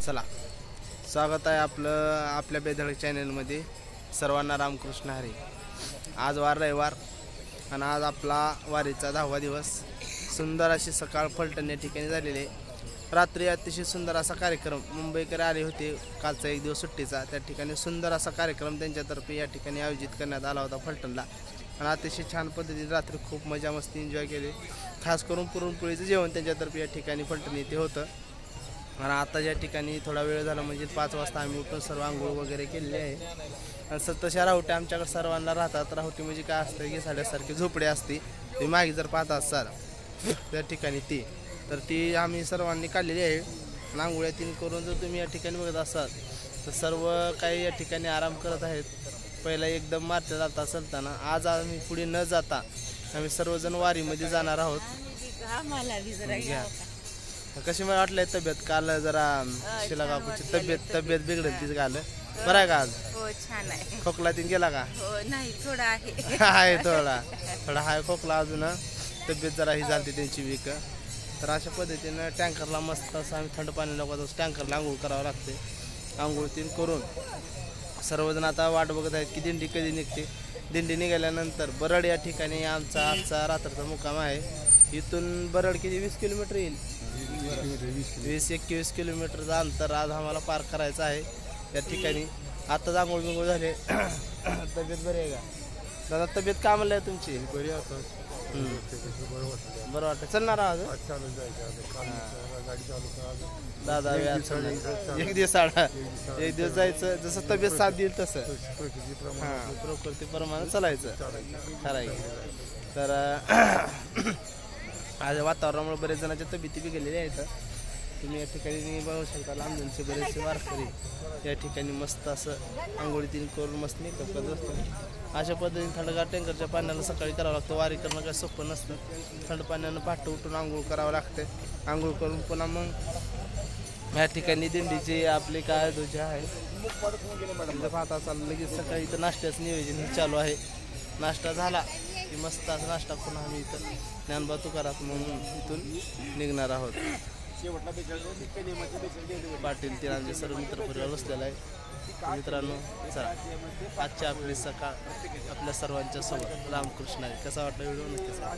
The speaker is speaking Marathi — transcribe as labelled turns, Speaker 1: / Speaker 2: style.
Speaker 1: चला, स्वागत आहे आपलं आपल्या बेधडक चॅनलमध्ये. सर्वांना रामकृष्ण हरी. आज वार रविवार आणि आज आपला वारीचा 10वा दिवस. सुंदर अशी सकाळ फलटण या ठिकाणी झालेली आहे. रात्री अतिशय सुंदर असा कार्यक्रम मुंबईकडे आले होते. कालचा एक दिवस सुट्टीचा, त्या ठिकाणी सुंदर असा कार्यक्रम त्यांच्यातर्फे या ठिकाणी आयोजित करण्यात आला होता फलटणला. आणि अतिशय छान पद्धतीने रात्री खूप मजा मस्ती एन्जॉय केली. खास करून पुरणपोळीचं जेवण त्यांच्यातर्फे या ठिकाणी फलटण येथे होतं. आणि आता या ठिकाणी थोडा वेळ झाला म्हणजे 5 वाजता आम्ही उठून सर्व आंघोळ वगैरे केलेली आहे. आणि तशा राहुट्या आमच्याकडे सर्वांना राहतात. राहुटी म्हणजे काय असतं की साड्यासारखी झोपडी असते. तुम्ही मागे जर पाहता असाल त्या ठिकाणी ती आम्ही सर्वांनी काढलेली आहे. आंघोळ्या 3 करून जर तुम्ही या ठिकाणी बघत असाल तर सर्व काही या ठिकाणी आराम करत आहेत. पहिला एकदम मारता जाता असताना आज आम्ही पुढे न जाता आम्ही सर्वजण वारीमध्ये जाणार आहोत. कशी मला वाटलं तब्येत? काल जरा शिला काकूची तब्येत बिघडली तीच काल. बरं आहे का आज?
Speaker 2: हो, छान आहे.
Speaker 1: खोकला तीन गेला का?
Speaker 2: हो, नाही थोडा आहे.
Speaker 1: आहे थोडा हाय खोकला. अजून तब्येत जरा ही झाली त्यांची वीक. तर अशा पद्धतीनं टँकरला मस्त असं आम्ही थंड पाणी नको टँकरला आंघोळ करावं लागते. आंघोळ तीन करून सर्वजण आता वाट बघत आहेत की दिंडी कधी निघते. दिंडी निघाल्यानंतर बरड या ठिकाणी आमचा आजचा रात्रीचा मुक्काम आहे. इथून बरड किती 20 किलोमीटर येईल. 20-21 किलोमीटरचं अंतर आज आम्हाला पार करायचं आहे. या ठिकाणी आताच आंघोळ बिंघोळ झाले. तब्येत बरी आहे का दादा? तब्येत काय म्हणलं आहे तुमची?
Speaker 3: बरी आता
Speaker 1: बरं वाटतं. चलणार आहात दादा? एक दिवस जायचं, जसं तब्येत साथ देईल तसं. हां, प्रकृतीप्रमाणे चालायचं. खरं आहे. तर आज वातावरणामुळे बरेच जणांच्या तब्येती बिघडलेल्या आहेत. तुम्ही या ठिकाणी बघू शकता लांबूनचे बरेचसे वारकरी या ठिकाणी मस्त असं आंघोळीतील करून मस्त मेकअप करत असतो. अशा पद्धतीने थंडगार टँकरच्या पाण्याला सकाळी करावं लागतं. वारी करणं काही सोपं नसतं. थंड पाण्यानं पहाटे उठून आंघोळ करावं लागते. आंघोळ करून पुन्हा मग या ठिकाणी दिंडीची आपली काय ध्वजा आहे पाहता चाललं लगेच सकाळी इथं नाश्त्याचं नियोजन चालू आहे. नाश्ता झाला की मस्त असं नाश्ता करून आम्ही इथं ज्ञानोबा तुकाराम म्हणून इथून निघणार आहोत. पाटील ते आमचे सर्व मित्र परिवार बसलेला आहे. मित्रांनो, चला आजच्या आपली सकाळ आपल्या सर्वांच्या सोबत रामकृष्ण आहे. कसा वाटला व्हिडिओ नक्की सांगा.